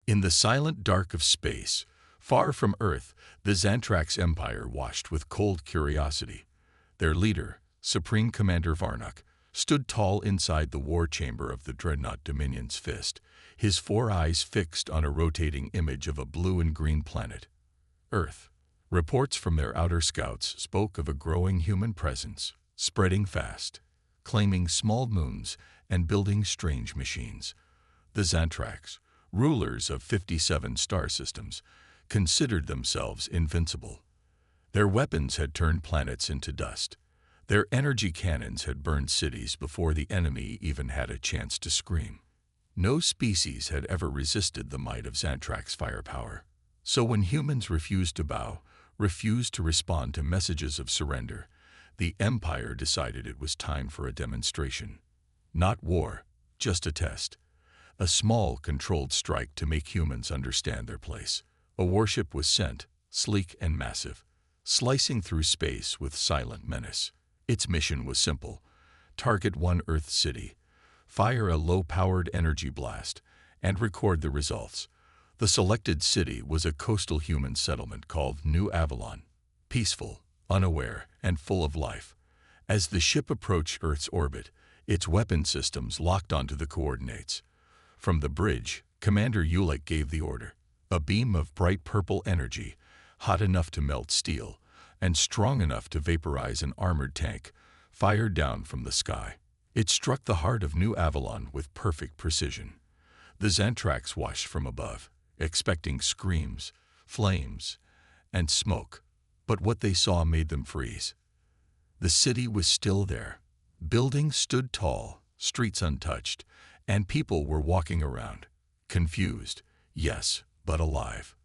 In the silent dark of space, far from Earth, the Xantrax Empire watched with cold curiosity. Their leader, Supreme Commander Varnock, stood tall inside the war chamber of the dreadnought Dominion's Fist, his four eyes fixed on a rotating image of a blue and green planet. Earth. Reports from their outer scouts spoke of a growing human presence, spreading fast, claiming small moons and building strange machines. The Xantrax, rulers of 57 star systems, considered themselves invincible. Their weapons had turned planets into dust. Their energy cannons had burned cities before the enemy even had a chance to scream. No species had ever resisted the might of Xantrax firepower. So when humans refused to bow, refused to respond to messages of surrender, the Empire decided it was time for a demonstration. Not war, just a test. A small, controlled strike to make humans understand their place. A warship was sent, sleek and massive, slicing through space with silent menace. Its mission was simple: target one Earth city, fire a low-powered energy blast, and record the results. The selected city was a coastal human settlement called New Avalon, peaceful, unaware, and full of life. As the ship approached Earth's orbit, its weapon systems locked onto the coordinates. From the bridge, Commander Ulick gave the order. A beam of bright purple energy, hot enough to melt steel, and strong enough to vaporize an armored tank, fired down from the sky. It struck the heart of New Avalon with perfect precision. The Xantrax watched from above, expecting screams, flames, and smoke, but what they saw made them freeze. The city was still there. Buildings stood tall, streets untouched, and people were walking around, confused, yes, but alive.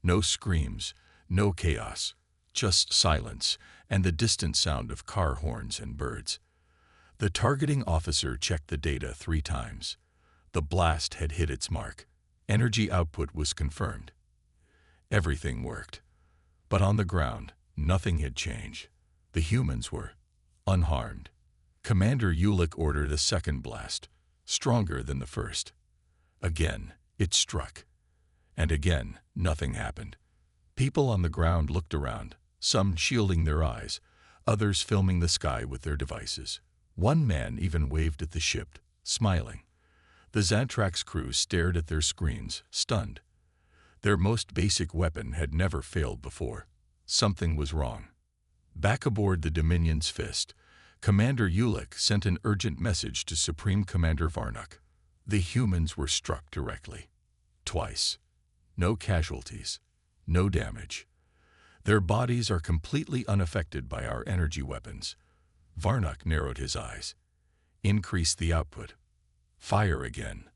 No screams, no chaos, just silence and the distant sound of car horns and birds. The targeting officer checked the data 3 times. The blast had hit its mark. Energy output was confirmed. Everything worked. But on the ground, nothing had changed. The humans were unharmed. Commander Ulick ordered a second blast, stronger than the first. Again, it struck. And again, nothing happened. People on the ground looked around, some shielding their eyes, others filming the sky with their devices. One man even waved at the ship, smiling. The Xantrax crew stared at their screens, stunned. Their most basic weapon had never failed before. Something was wrong. Back aboard the Dominion's Fist, Commander Ulick sent an urgent message to Supreme Commander Varnock. The humans were struck directly. Twice. No casualties. No damage. Their bodies are completely unaffected by our energy weapons. Varnock narrowed his eyes. Increase the output. Fire again.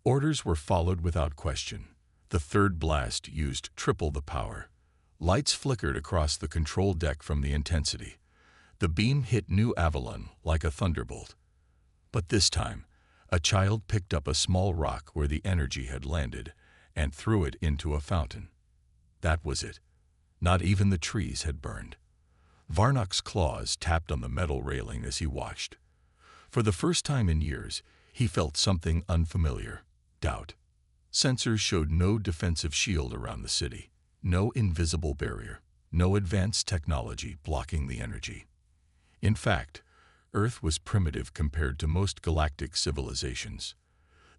Orders were followed without question. The third blast used triple the power. Lights flickered across the control deck from the intensity. The beam hit New Avalon like a thunderbolt. But this time, a child picked up a small rock where the energy had landed and threw it into a fountain. That was it. Not even the trees had burned. Varnock's claws tapped on the metal railing as he watched. For the first time in years, he felt something unfamiliar: doubt. Sensors showed no defensive shield around the city, no invisible barrier, no advanced technology blocking the energy. In fact, Earth was primitive compared to most galactic civilizations.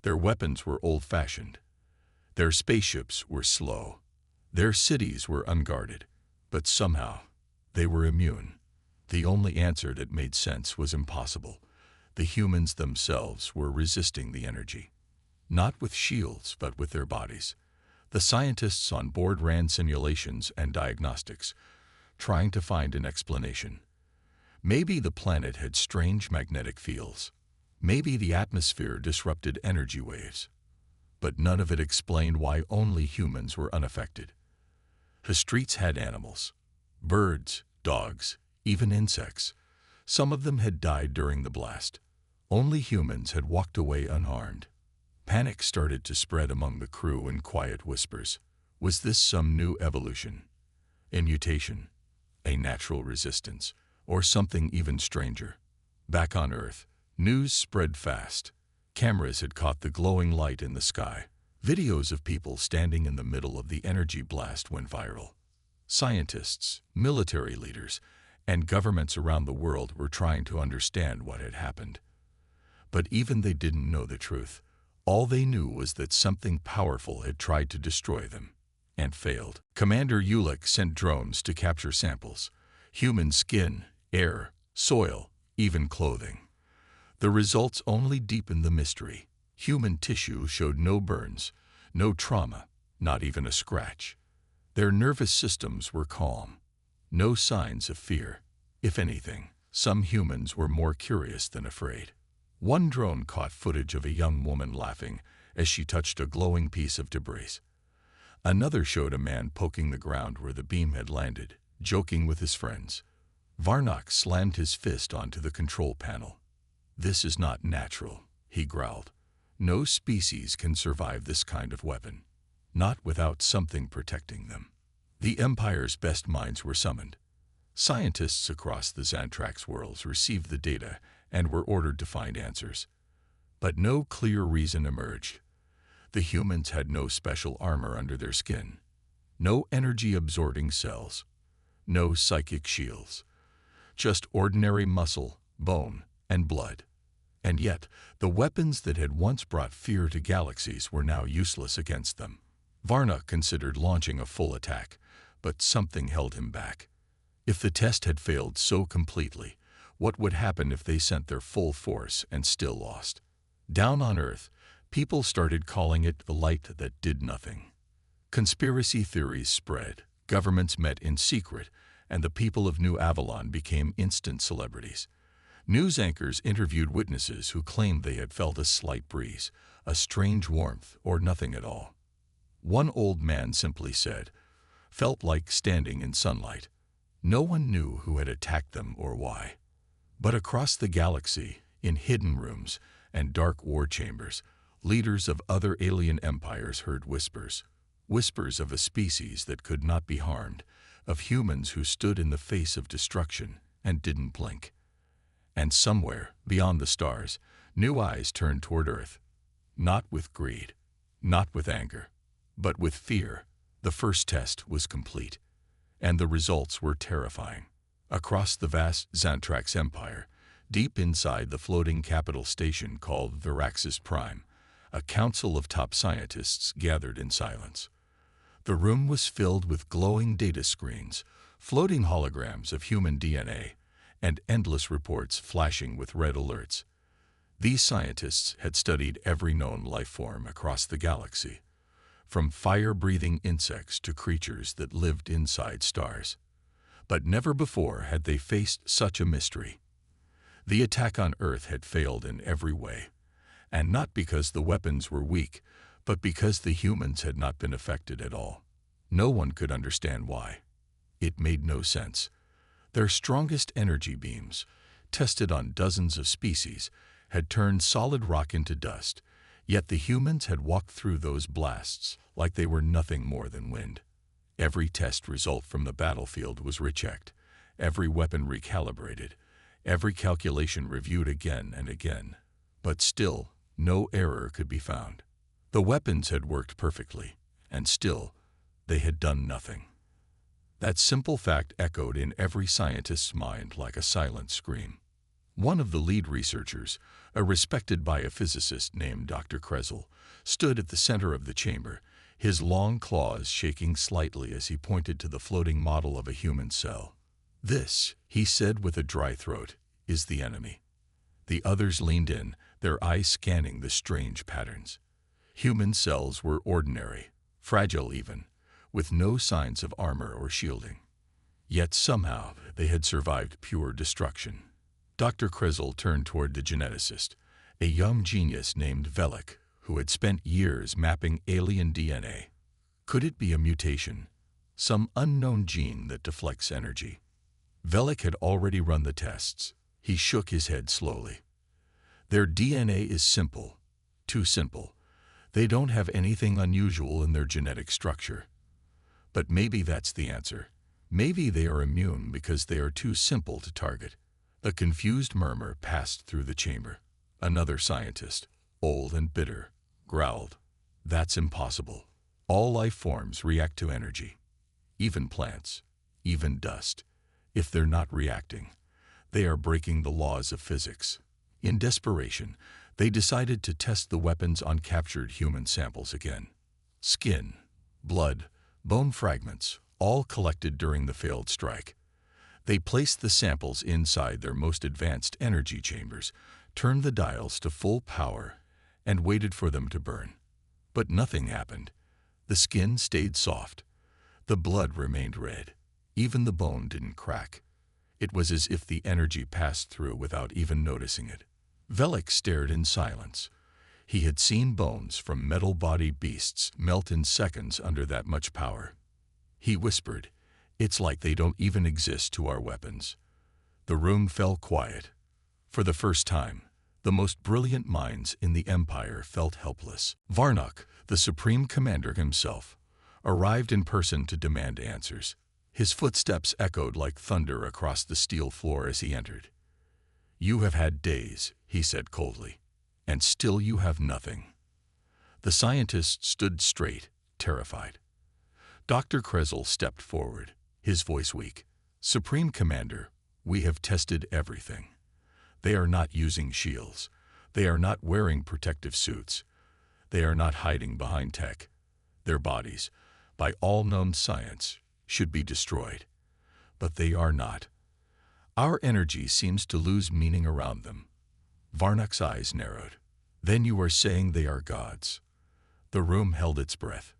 Their weapons were old-fashioned. Their spaceships were slow. Their cities were unguarded. But somehow, they were immune. The only answer that made sense was impossible. The humans themselves were resisting the energy. Not with shields, but with their bodies. The scientists on board ran simulations and diagnostics, trying to find an explanation. Maybe the planet had strange magnetic fields. Maybe the atmosphere disrupted energy waves. But none of it explained why only humans were unaffected. The streets had animals. Birds, dogs, even insects. Some of them had died during the blast. Only humans had walked away unharmed. Panic started to spread among the crew in quiet whispers. Was this some new evolution? A mutation? A natural resistance? Or something even stranger? Back on Earth, news spread fast. Cameras had caught the glowing light in the sky. Videos of people standing in the middle of the energy blast went viral. Scientists, military leaders, and governments around the world were trying to understand what had happened. But even they didn't know the truth. All they knew was that something powerful had tried to destroy them, and failed. Commander Ulick sent drones to capture samples: human skin, air, soil, even clothing. The results only deepened the mystery. Human tissue showed no burns, no trauma, not even a scratch. Their nervous systems were calm. No signs of fear. If anything, some humans were more curious than afraid. One drone caught footage of a young woman laughing as she touched a glowing piece of debris. Another showed a man poking the ground where the beam had landed, joking with his friends. Varnock slammed his fist onto the control panel. "This is not natural," he growled. "No species can survive this kind of weapon, not without something protecting them." The Empire's best minds were summoned. Scientists across the Xantrax worlds received the data and were ordered to find answers. But no clear reason emerged. The humans had no special armor under their skin, no energy-absorbing cells, no psychic shields, just ordinary muscle, bone, and blood. And yet, the weapons that had once brought fear to galaxies were now useless against them. Varnock considered launching a full attack, but something held him back. If the test had failed so completely, what would happen if they sent their full force and still lost? Down on Earth, people started calling it the light that did nothing. Conspiracy theories spread, governments met in secret, and the people of New Avalon became instant celebrities. News anchors interviewed witnesses who claimed they had felt a slight breeze, a strange warmth, or nothing at all. One old man simply said, "Felt like standing in sunlight." No one knew who had attacked them or why. But across the galaxy, in hidden rooms and dark war chambers, leaders of other alien empires heard whispers. Whispers of a species that could not be harmed, of humans who stood in the face of destruction and didn't blink. And somewhere, beyond the stars, new eyes turned toward Earth. Not with greed, not with anger, but with fear. The first test was complete, and the results were terrifying. Across the vast Xantrax Empire, deep inside the floating capital station called Viraxis Prime, a council of top scientists gathered in silence. The room was filled with glowing data screens, floating holograms of human DNA, and endless reports flashing with red alerts. These scientists had studied every known life form across the galaxy, from fire-breathing insects to creatures that lived inside stars. But never before had they faced such a mystery. The attack on Earth had failed in every way, and not because the weapons were weak, but because the humans had not been affected at all. No one could understand why. It made no sense. Their strongest energy beams, tested on dozens of species, had turned solid rock into dust, yet the humans had walked through those blasts like they were nothing more than wind. Every test result from the battlefield was rechecked, every weapon recalibrated, every calculation reviewed again and again. But still, no error could be found. The weapons had worked perfectly, and still, they had done nothing. That simple fact echoed in every scientist's mind like a silent scream. One of the lead researchers, a respected biophysicist named Dr. Krezel, stood at the center of the chamber, his long claws shaking slightly as he pointed to the floating model of a human cell. "This," he said with a dry throat, "is the enemy." The others leaned in, their eyes scanning the strange patterns. Human cells were ordinary, fragile even, with no signs of armor or shielding. Yet somehow they had survived pure destruction. Dr. Krezel turned toward the geneticist, a young genius named Velik, who had spent years mapping alien DNA. Could it be a mutation, some unknown gene that deflects energy? Velik had already run the tests. He shook his head slowly. "Their DNA is simple, too simple. They don't have anything unusual in their genetic structure. But maybe that's the answer. Maybe they are immune because they are too simple to target." A confused murmur passed through the chamber. Another scientist, old and bitter, growled, That's impossible. All life forms react to energy. Even plants, even dust. If they're not reacting, they are breaking the laws of physics. In desperation, they decided to test the weapons on captured human samples again. Skin, blood, bone fragments, all collected during the failed strike. They placed the samples inside their most advanced energy chambers, turned the dials to full power, and waited for them to burn. But nothing happened. The skin stayed soft. The blood remained red. Even the bone didn't crack. It was as if the energy passed through without even noticing it. Velik stared in silence. He had seen bones from metal-bodied beasts melt in seconds under that much power. He whispered, "It's like they don't even exist to our weapons." The room fell quiet. For the first time, the most brilliant minds in the Empire felt helpless. Varnock, the Supreme Commander himself, arrived in person to demand answers. His footsteps echoed like thunder across the steel floor as he entered. "You have had days," he said coldly, "and still you have nothing." The scientist stood straight, terrified. Dr. Krezel stepped forward, his voice weak. "Supreme Commander, we have tested everything. They are not using shields. They are not wearing protective suits. They are not hiding behind tech. Their bodies, by all known science, should be destroyed. But they are not. Our energy seems to lose meaning around them." Varnock's eyes narrowed. "Then you are saying they are gods?" The room held its breath.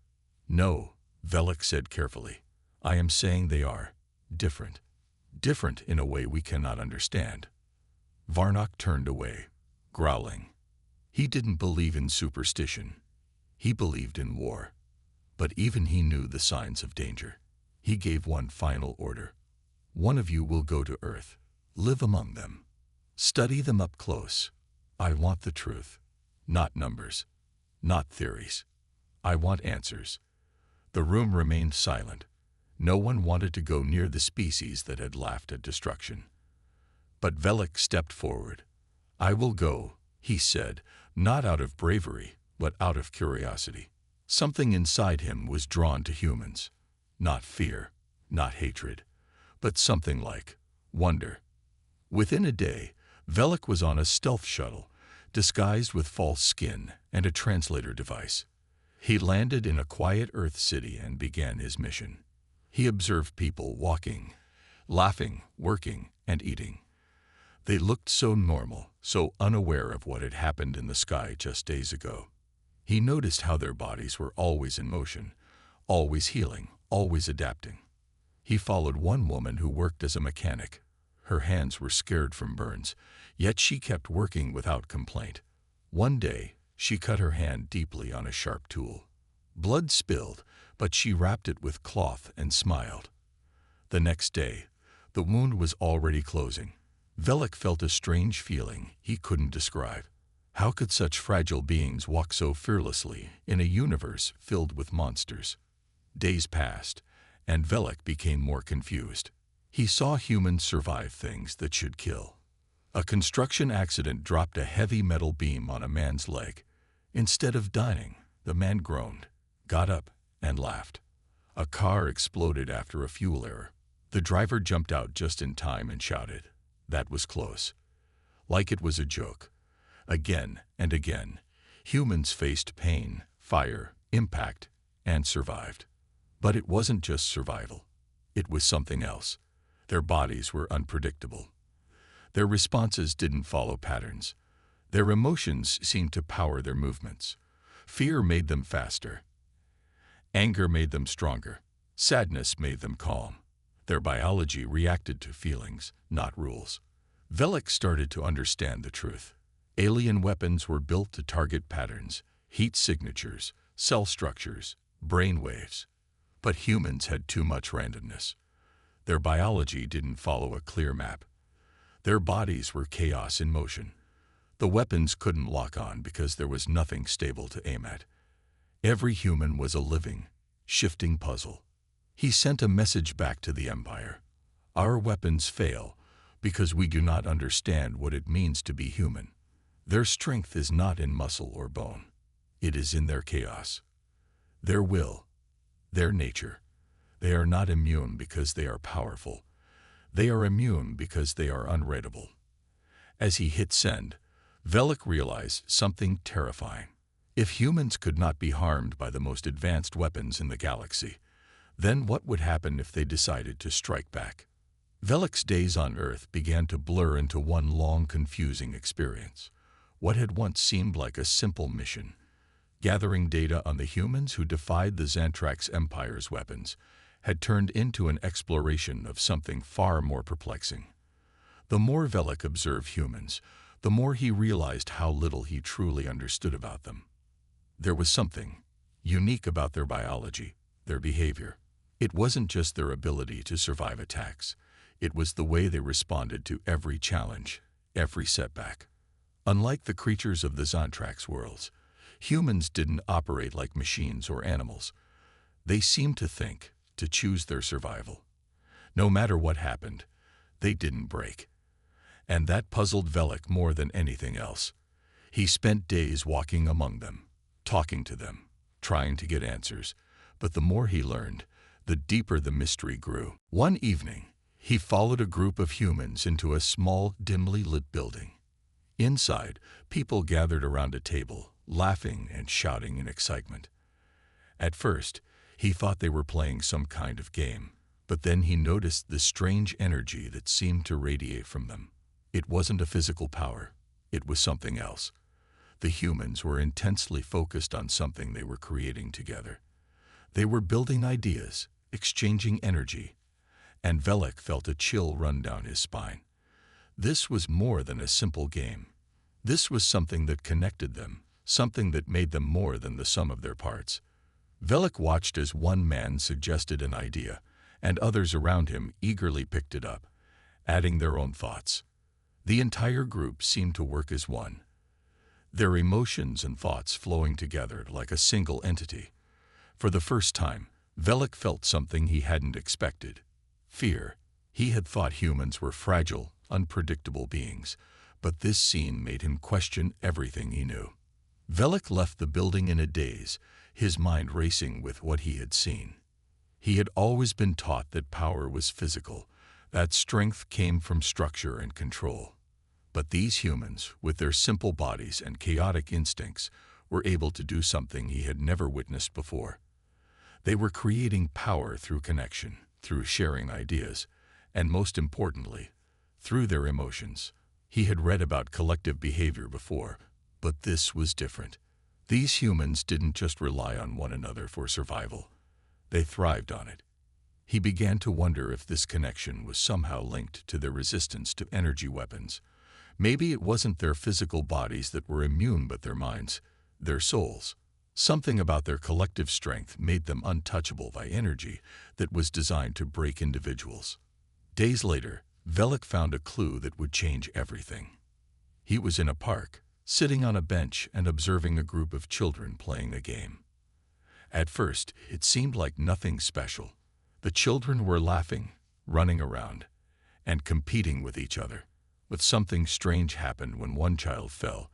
"No," Velik said carefully. "I am saying they are different. Different in a way we cannot understand." Varnock turned away, growling. He didn't believe in superstition. He believed in war. But even he knew the signs of danger. He gave one final order. "One of you will go to Earth. Live among them. Study them up close. I want the truth. Not numbers. Not theories. I want answers." The room remained silent. No one wanted to go near the species that had laughed at destruction. But Velik stepped forward. "I will go," he said, not out of bravery, but out of curiosity. Something inside him was drawn to humans. Not fear, not hatred, but something like wonder. Within a day, Velik was on a stealth shuttle, disguised with false skin and a translator device. He landed in a quiet Earth city and began his mission. He observed people walking, laughing, working, and eating. They looked so normal, so unaware of what had happened in the sky just days ago. He noticed how their bodies were always in motion, always healing, always adapting. He followed one woman who worked as a mechanic. Her hands were scared from burns, yet she kept working without complaint. One day, she cut her hand deeply on a sharp tool. Blood spilled, but she wrapped it with cloth and smiled. The next day, the wound was already closing. Velik felt a strange feeling he couldn't describe. How could such fragile beings walk so fearlessly in a universe filled with monsters? Days passed, and Velik became more confused. He saw humans survive things that should kill. A construction accident dropped a heavy metal beam on a man's leg. Instead of dying, the man groaned, got up, and laughed. A car exploded after a fuel error. The driver jumped out just in time and shouted. That was close. Like it was a joke. Again and again, humans faced pain, fire, impact, and survived. But it wasn't just survival. It was something else. Their bodies were unpredictable. Their responses didn't follow patterns. Their emotions seemed to power their movements. Fear made them faster. Anger made them stronger. Sadness made them calm. Their biology reacted to feelings, not rules. Velik started to understand the truth. Alien weapons were built to target patterns, heat signatures, cell structures, brain waves. But humans had too much randomness. Their biology didn't follow a clear map. Their bodies were chaos in motion. The weapons couldn't lock on because there was nothing stable to aim at. Every human was a living, shifting puzzle. He sent a message back to the Empire. Our weapons fail because we do not understand what it means to be human. Their strength is not in muscle or bone. It is in their chaos, their will, their nature. They are not immune because they are powerful. They are immune because they are unreadable. As he hit send, Velik realized something terrifying. If humans could not be harmed by the most advanced weapons in the galaxy, then what would happen if they decided to strike back? Velik's days on Earth began to blur into one long, confusing experience. What had once seemed like a simple mission, gathering data on the humans who defied the Xantrax Empire's weapons, had turned into an exploration of something far more perplexing. The more Velik observed humans, the more he realized how little he truly understood about them. There was something unique about their biology, their behavior. It wasn't just their ability to survive attacks. It was the way they responded to every challenge, every setback. Unlike the creatures of the Xantrax worlds, humans didn't operate like machines or animals. They seemed to think, to choose their survival. No matter what happened, they didn't break. And that puzzled Velik more than anything else. He spent days walking among them, talking to them, trying to get answers. But the more he learned, the deeper the mystery grew. One evening, he followed a group of humans into a small, dimly lit building. Inside, people gathered around a table, laughing and shouting in excitement. At first, he thought they were playing some kind of game, but then he noticed the strange energy that seemed to radiate from them. It wasn't a physical power, it was something else. The humans were intensely focused on something they were creating together. They were building ideas, exchanging energy, and Velik felt a chill run down his spine. This was more than a simple game. This was something that connected them, something that made them more than the sum of their parts. Velik watched as one man suggested an idea, and others around him eagerly picked it up, adding their own thoughts. The entire group seemed to work as one, their emotions and thoughts flowing together like a single entity. For the first time, Velik felt something he hadn't expected: fear. He had thought humans were fragile, unpredictable beings, but this scene made him question everything he knew. Velik left the building in a daze, his mind racing with what he had seen. He had always been taught that power was physical, that strength came from structure and control. But these humans, with their simple bodies and chaotic instincts, were able to do something he had never witnessed before. They were creating power through connection, through sharing ideas, and most importantly, through their emotions. He had read about collective behavior before, but this was different. These humans didn't just rely on one another for survival. They thrived on it. He began to wonder if this connection was somehow linked to their resistance to energy weapons. Maybe it wasn't their physical bodies that were immune, but their minds, their souls. Something about their collective strength made them untouchable by energy that was designed to break individuals. Days later, Velik found a clue that would change everything. He was in a park, sitting on a bench and observing a group of children playing a game. At first, it seemed like nothing special. The children were laughing, running around, and competing with each other. But something strange happened when one child fell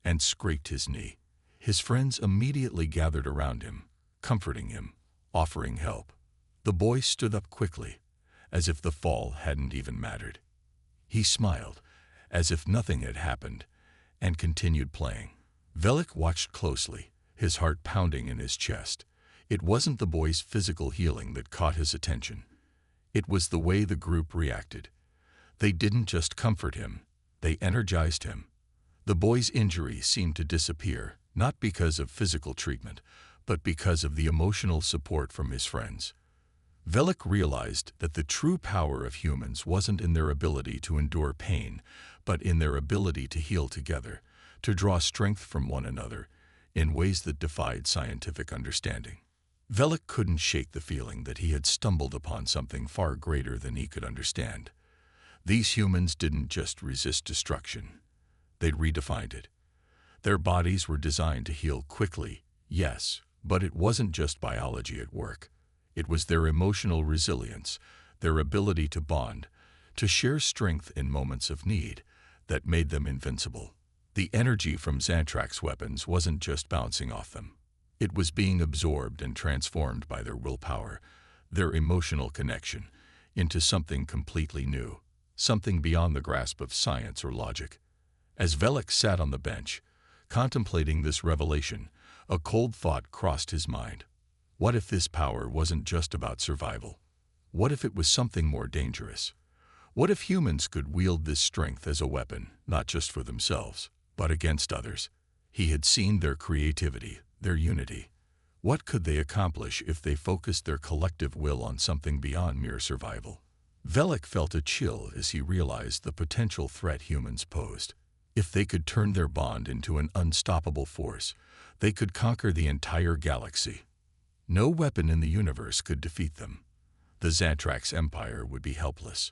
and scraped his knee. His friends immediately gathered around him, comforting him, offering help. The boy stood up quickly, as if the fall hadn't even mattered. He smiled, as if nothing had happened, and continued playing. Velik watched closely, his heart pounding in his chest. It wasn't the boy's physical healing that caught his attention. It was the way the group reacted. They didn't just comfort him, they energized him. The boy's injury seemed to disappear, not because of physical treatment, but because of the emotional support from his friends. Velik realized that the true power of humans wasn't in their ability to endure pain, but in their ability to heal together, to draw strength from one another in ways that defied scientific understanding. Velik couldn't shake the feeling that he had stumbled upon something far greater than he could understand. These humans didn't just resist destruction, they'd redefined it. Their bodies were designed to heal quickly, yes, but it wasn't just biology at work. It was their emotional resilience, their ability to bond, to share strength in moments of need, that made them invincible. The energy from Xantrak's weapons wasn't just bouncing off them. It was being absorbed and transformed by their willpower, their emotional connection, into something completely new, something beyond the grasp of science or logic. As Velik sat on the bench, contemplating this revelation, a cold thought crossed his mind. What if this power wasn't just about survival? What if it was something more dangerous? What if humans could wield this strength as a weapon, not just for themselves, but against others? He had seen their creativity, their unity. What could they accomplish if they focused their collective will on something beyond mere survival? Velik felt a chill as he realized the potential threat humans posed. If they could turn their bond into an unstoppable force, they could conquer the entire galaxy. No weapon in the universe could defeat them. The Xantrak's empire would be helpless.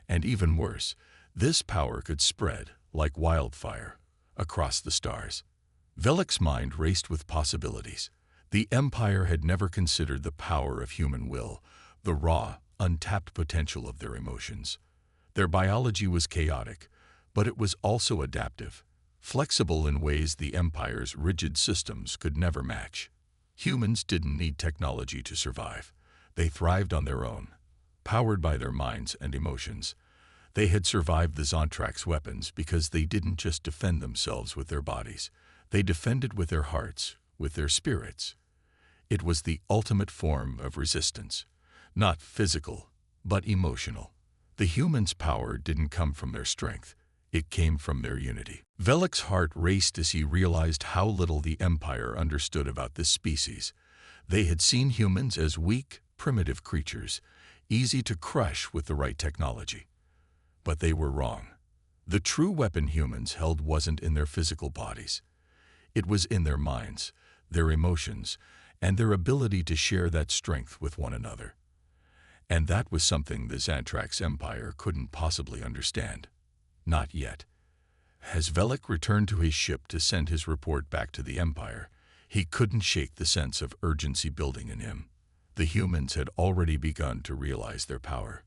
And even worse, this power could spread, like wildfire, across the stars. Velik's mind raced with possibilities. The Empire had never considered the power of human will, the raw, untapped potential of their emotions. Their biology was chaotic, but it was also adaptive, flexible in ways the Empire's rigid systems could never match. Humans didn't need technology to survive. They thrived on their own, powered by their minds and emotions. They had survived the Xantrak's weapons because they didn't just defend themselves with their bodies. They defended with their hearts, with their spirits. It was the ultimate form of resistance, not physical, but emotional. The humans' power didn't come from their strength. It came from their unity. Velik's heart raced as he realized how little the Empire understood about this species. They had seen humans as weak, primitive creatures, easy to crush with the right technology. But they were wrong. The true weapon humans held wasn't in their physical bodies. It was in their minds, their emotions, and their ability to share that strength with one another. And that was something the Xantrak's empire couldn't possibly understand. Not yet. As Velik returned to his ship to send his report back to the Empire, he couldn't shake the sense of urgency building in him. The humans had already begun to realize their power.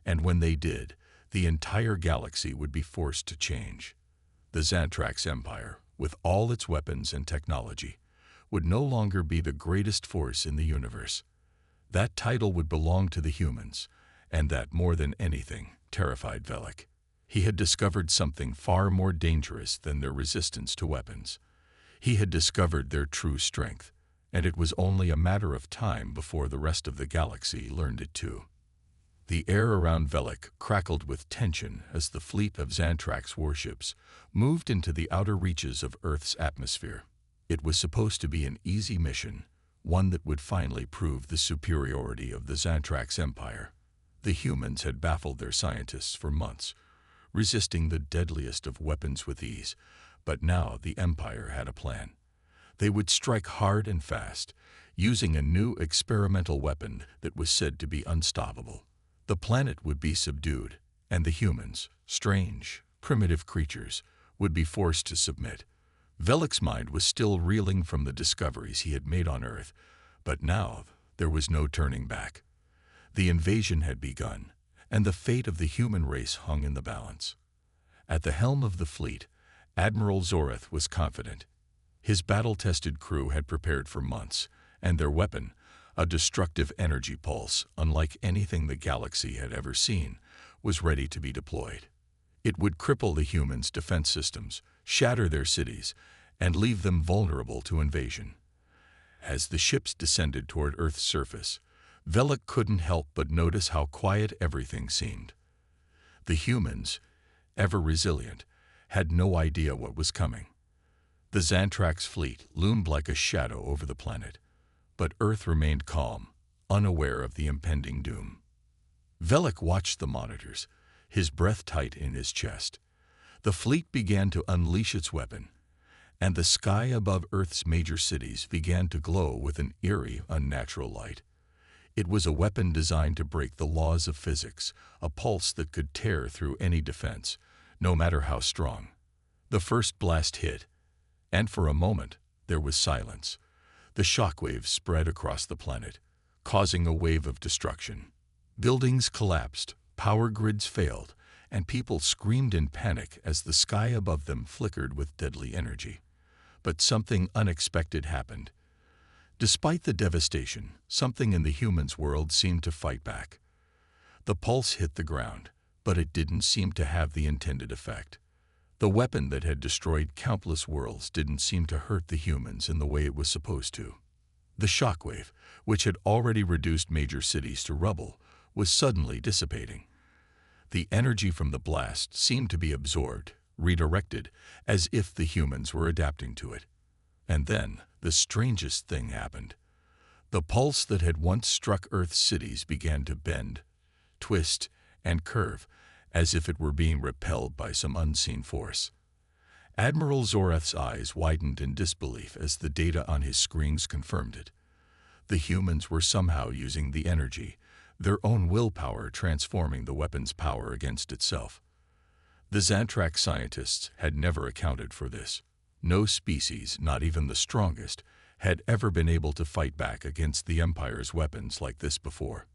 And when they did, the entire galaxy would be forced to change. The Xantrak's empire, with all its weapons and technology, would no longer be the greatest force in the universe. That title would belong to the humans, and that, more than anything, terrified Velik. He had discovered something far more dangerous than their resistance to weapons. He had discovered their true strength, and it was only a matter of time before the rest of the galaxy learned it too. The air around Velik crackled with tension as the fleet of Xantrak's warships moved into the outer reaches of Earth's atmosphere. It was supposed to be an easy mission, one that would finally prove the superiority of the Xantrak's empire. The humans had baffled their scientists for months, resisting the deadliest of weapons with ease, but now the Empire had a plan. They would strike hard and fast, using a new experimental weapon that was said to be unstoppable. The planet would be subdued, and the humans, strange, primitive creatures, would be forced to submit. Velik's mind was still reeling from the discoveries he had made on Earth, but now there was no turning back. The invasion had begun, and the fate of the human race hung in the balance. At the helm of the fleet, Admiral Zoreth was confident. His battle-tested crew had prepared for months, and their weapon, a destructive energy pulse unlike anything the galaxy had ever seen, was ready to be deployed. It would cripple the humans' defense systems, shatter their cities, and leave them vulnerable to invasion. As the ships descended toward Earth's surface, Velik couldn't help but notice how quiet everything seemed. The humans, ever resilient, had no idea what was coming. The Xantrak's fleet loomed like a shadow over the planet, but Earth remained calm, unaware of the impending doom. Velik watched the monitors, his breath tight in his chest. The fleet began to unleash its weapon, and the sky above Earth's major cities began to glow with an eerie, unnatural light. It was a weapon designed to break the laws of physics, a pulse that could tear through any defense, no matter how strong. The first blast hit, and for a moment there was silence. The shockwaves spread across the planet, causing a wave of destruction. Buildings collapsed, power grids failed, and people screamed in panic as the sky above them flickered with deadly energy. But something unexpected happened. Despite the devastation, something in the humans' world seemed to fight back. The pulse hit the ground, but it didn't seem to have the intended effect. The weapon that had destroyed countless worlds didn't seem to hurt the humans in the way it was supposed to. The shockwave, which had already reduced major cities to rubble, was suddenly dissipating. The energy from the blast seemed to be absorbed, redirected, as if the humans were adapting to it. And then, the strangest thing happened. The pulse that had once struck Earth's cities began to bend, twist, and curve, as if it were being repelled by some unseen force. Admiral Zoreth's eyes widened in disbelief as the data on his screens confirmed it. The humans were somehow using the energy, their own willpower transforming the weapon's power against itself. The Xantrax scientists had never accounted for this. No species, not even the strongest, had ever been able to fight back against the Empire's weapons like this before.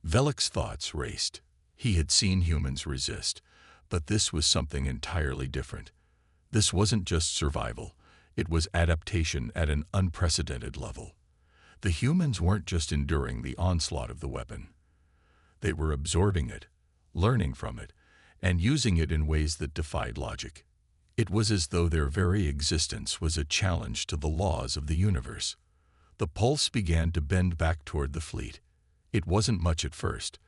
Velik's thoughts raced. He had seen humans resist, but this was something entirely different. This wasn't just survival, it was adaptation at an unprecedented level. The humans weren't just enduring the onslaught of the weapon. They were absorbing it, learning from it, and using it in ways that defied logic. It was as though their very existence was a challenge to the laws of the universe. The pulse began to bend back toward the fleet. It wasn't much at first,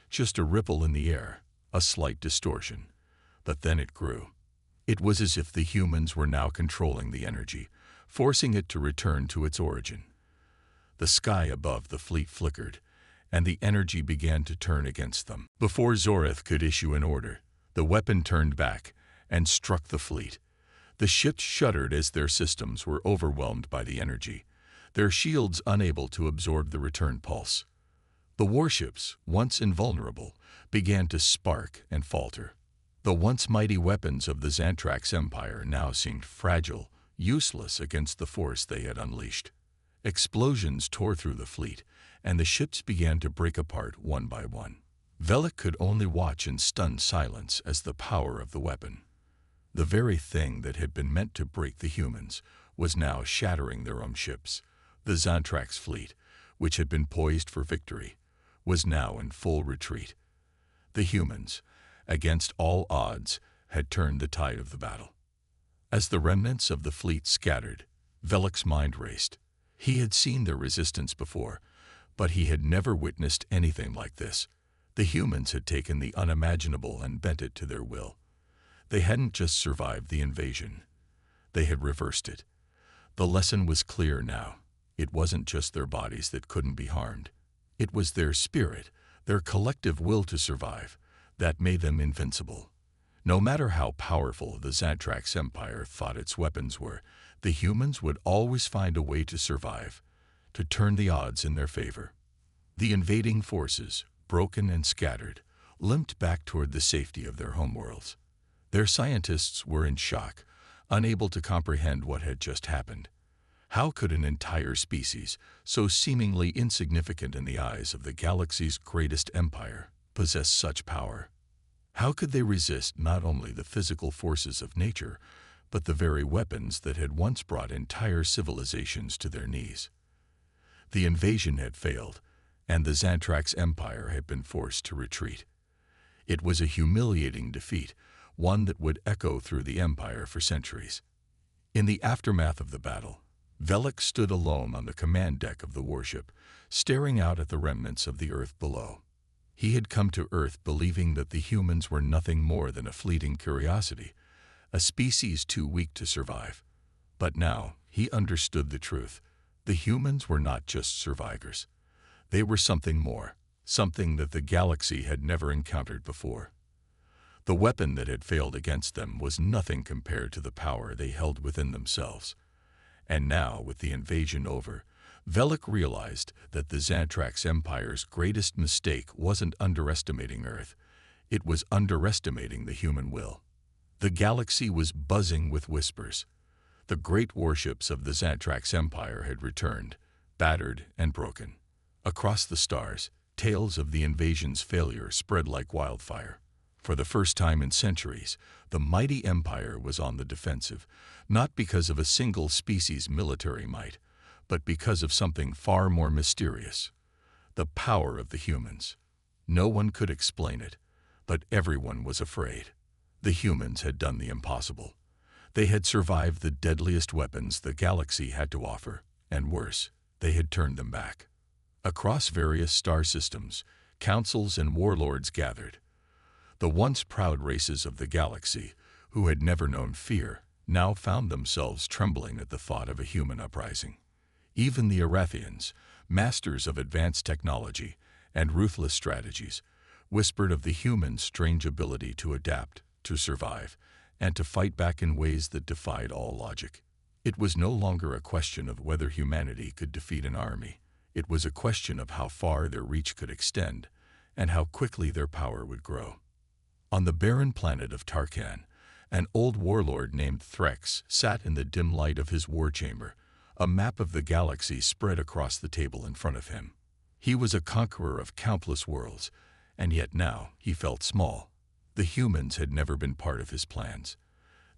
just a ripple in the air, a slight distortion. But then it grew. It was as if the humans were now controlling the energy, forcing it to return to its origin. The sky above the fleet flickered, and the energy began to turn against them. Before Zoreth could issue an order, the weapon turned back and struck the fleet. The ships shuddered as their systems were overwhelmed by the energy, their shields unable to absorb the return pulse. The warships, once invulnerable, began to spark and falter. The once mighty weapons of the Xantrax Empire now seemed fragile, useless against the force they had unleashed. Explosions tore through the fleet, and the ships began to break apart one by one. Velik could only watch in stunned silence as the power of the weapon, the very thing that had been meant to break the humans, was now shattering their own ships. The Xantrax fleet, which had been poised for victory, was now in full retreat. The humans, against all odds, had turned the tide of the battle. As the remnants of the fleet scattered, Velik's mind raced. He had seen their resistance before, but he had never witnessed anything like this. The humans had taken the unimaginable and bent it to their will. They hadn't just survived the invasion. They had reversed it. The lesson was clear now. It wasn't just their bodies that couldn't be harmed. It was their spirit, their collective will to survive, that made them invincible. No matter how powerful the Xantrax Empire thought its weapons were, the humans would always find a way to survive, to turn the odds in their favor. The invading forces, broken and scattered, limped back toward the safety of their homeworlds. Their scientists were in shock, unable to comprehend what had just happened. How could an entire species, so seemingly insignificant in the eyes of the galaxy's greatest empire, possess such power? How could they resist not only the physical forces of nature, but the very weapons that had once brought entire civilizations to their knees? The invasion had failed, and the Xantrax Empire had been forced to retreat. It was a humiliating defeat, one that would echo through the Empire for centuries. In the aftermath of the battle, Velik stood alone on the command deck of the warship, staring out at the remnants of the Earth below. He had come to Earth believing that the humans were nothing more than a fleeting curiosity, a species too weak to survive. But now he understood the truth. The humans were not just survivors. They were something more, something that the galaxy had never encountered before. The weapon that had failed against them was nothing compared to the power they held within themselves. And now, with the invasion over, Velik realized that the Xantrax Empire's greatest mistake wasn't underestimating Earth. It was underestimating the human will. The galaxy was buzzing with whispers. The great warships of the Xantrax Empire had returned, battered and broken. Across the stars, tales of the invasion's failure spread like wildfire. For the first time in centuries, the mighty empire was on the defensive, not because of a single species' military might, but because of something far more mysterious: the power of the humans. No one could explain it, but everyone was afraid. The humans had done the impossible. They had survived the deadliest weapons the galaxy had to offer, and worse, they had turned them back. Across various star systems, councils and warlords gathered. The once proud races of the galaxy, who had never known fear, now found themselves trembling at the thought of a human uprising. Even the Arathians, masters of advanced technology and ruthless strategies, whispered of the humans' strange ability to adapt, to survive, and to fight back in ways that defied all logic. It was no longer a question of whether humanity could defeat an army. It was a question of how far their reach could extend, and how quickly their power would grow. On the barren planet of Tarkan, an old warlord named Threx sat in the dim light of his war chamber, a map of the galaxy spread across the table in front of him. He was a conqueror of countless worlds, and yet now he felt small. The humans had never been part of his plans.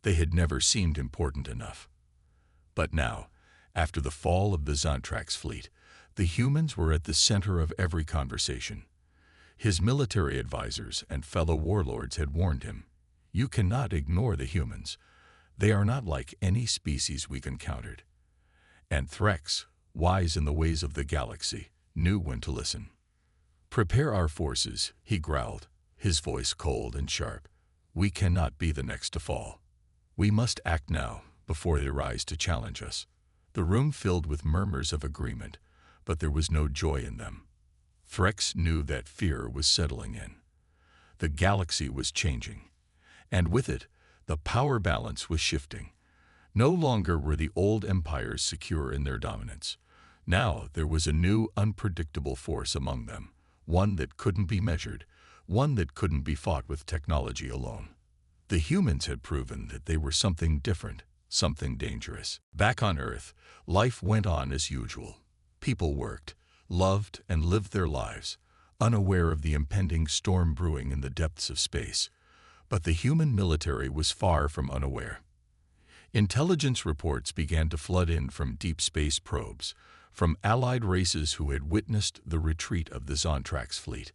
They had never seemed important enough. But now, after the fall of the Zontrax fleet, the humans were at the center of every conversation. His military advisors and fellow warlords had warned him, "You cannot ignore the humans. They are not like any species we've encountered." And Threx, wise in the ways of the galaxy, knew when to listen. "Prepare our forces," he growled, his voice cold and sharp. "We cannot be the next to fall. We must act now, before they rise to challenge us." The room filled with murmurs of agreement, but there was no joy in them. Threx knew that fear was settling in. The galaxy was changing, and with it, the power balance was shifting. No longer were the old empires secure in their dominance. Now there was a new, unpredictable force among them, one that couldn't be measured, one that couldn't be fought with technology alone. The humans had proven that they were something different, something dangerous. Back on Earth, life went on as usual. People worked, loved, and lived their lives, unaware of the impending storm brewing in the depths of space. But the human military was far from unaware. Intelligence reports began to flood in from deep space probes, from allied races who had witnessed the retreat of the Zontrax fleet,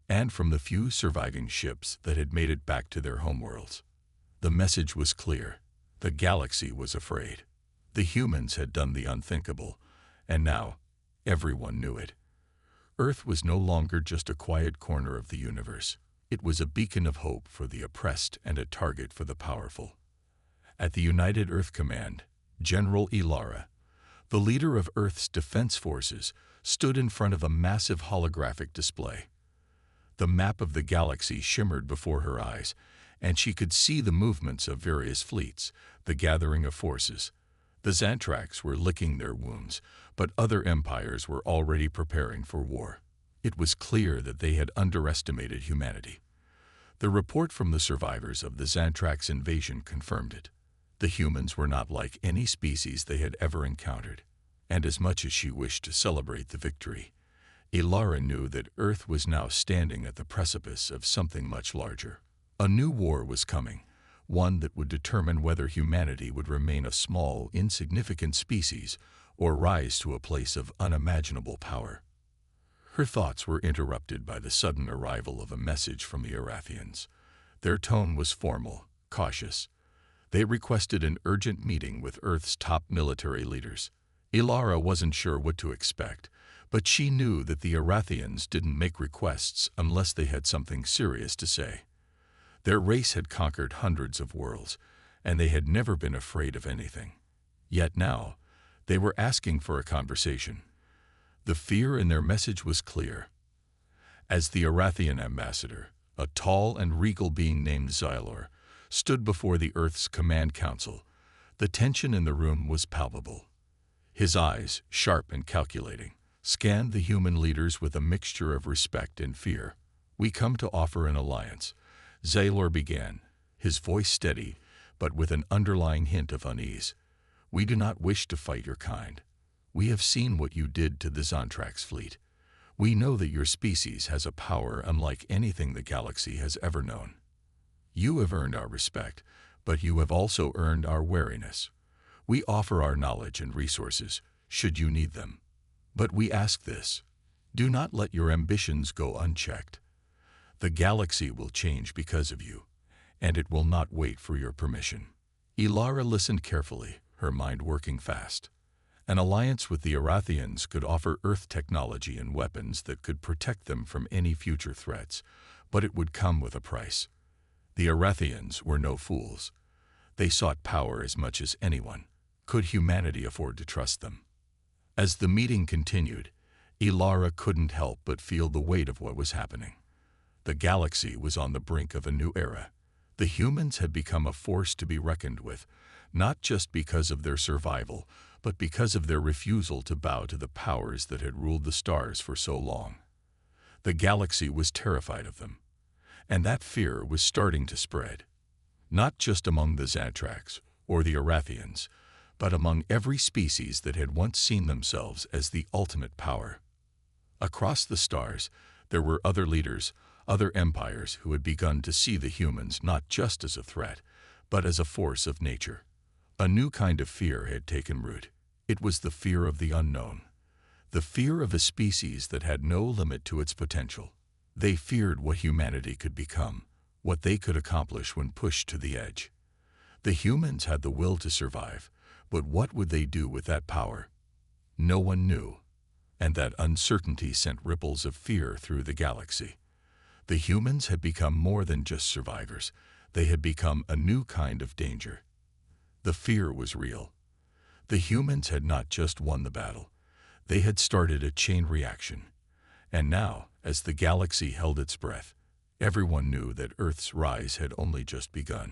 and from the few surviving ships that had made it back to their homeworlds. The message was clear. The galaxy was afraid. The humans had done the unthinkable, and now everyone knew it. Earth was no longer just a quiet corner of the universe. It was a beacon of hope for the oppressed and a target for the powerful. At the United Earth Command, General Ilara, the leader of Earth's defense forces, stood in front of a massive holographic display. The map of the galaxy shimmered before her eyes, and she could see the movements of various fleets, the gathering of forces. The Zontrax were licking their wounds, but other empires were already preparing for war. It was clear that they had underestimated humanity. The report from the survivors of the Zontrax invasion confirmed it. The humans were not like any species they had ever encountered, and as much as she wished to celebrate the victory, Ilara knew that Earth was now standing at the precipice of something much larger. A new war was coming, one that would determine whether humanity would remain a small, insignificant species or rise to a place of unimaginable power. Her thoughts were interrupted by the sudden arrival of a message from the Arathians. Their tone was formal, cautious. They requested an urgent meeting with Earth's top military leaders. Ilara wasn't sure what to expect, but she knew that the Arathians didn't make requests unless they had something serious to say. Their race had conquered hundreds of worlds, and they had never been afraid of anything. Yet now, they were asking for a conversation. The fear in their message was clear. As the Arathian ambassador, a tall and regal being named Xylor, stood before the Earth's command council, the tension in the room was palpable. His eyes, sharp and calculating, scanned the human leaders with a mixture of respect and fear. "We come to offer an alliance," Xylor began, his voice steady, but with an underlying hint of unease. "We do not wish to fight your kind. We have seen what you did to the Zontrax fleet. We know that your species has a power unlike anything the galaxy has ever known. You have earned our respect, but you have also earned our wariness. We offer our knowledge and resources, should you need them. But we ask this: do not let your ambitions go unchecked. The galaxy will change because of you, and it will not wait for your permission. Ilara listened carefully, her mind working fast. An alliance with the Arathians could offer Earth technology and weapons that could protect them from any future threats, but it would come with a price. The Arathians were no fools. They sought power as much as anyone. Could humanity afford to trust them? As the meeting continued, Ilara couldn't help but feel the weight of what was happening. The galaxy was on the brink of a new era. The humans had become a force to be reckoned with, not just because of their survival, but because of their refusal to bow to the powers that had ruled the stars for so long. The galaxy was terrified of them, and that fear was starting to spread, not just among the Zantrax or the Arathians, but among every species that had once seen themselves as the ultimate power. Across the stars, there were other leaders, other empires who had begun to see the humans not just as a threat, but as a force of nature. A new kind of fear had taken root. It was the fear of the unknown, the fear of a species that had no limit to its potential. They feared what humanity could become, what they could accomplish when pushed to the edge. The humans had the will to survive, but what would they do with that power? No one knew, and that uncertainty sent ripples of fear through the galaxy. The humans had become more than just survivors. They had become a new kind of danger. The fear was real. The humans had not just won the battle. They had started a chain reaction. And now, as the galaxy held its breath, everyone knew that Earth's rise had only just begun.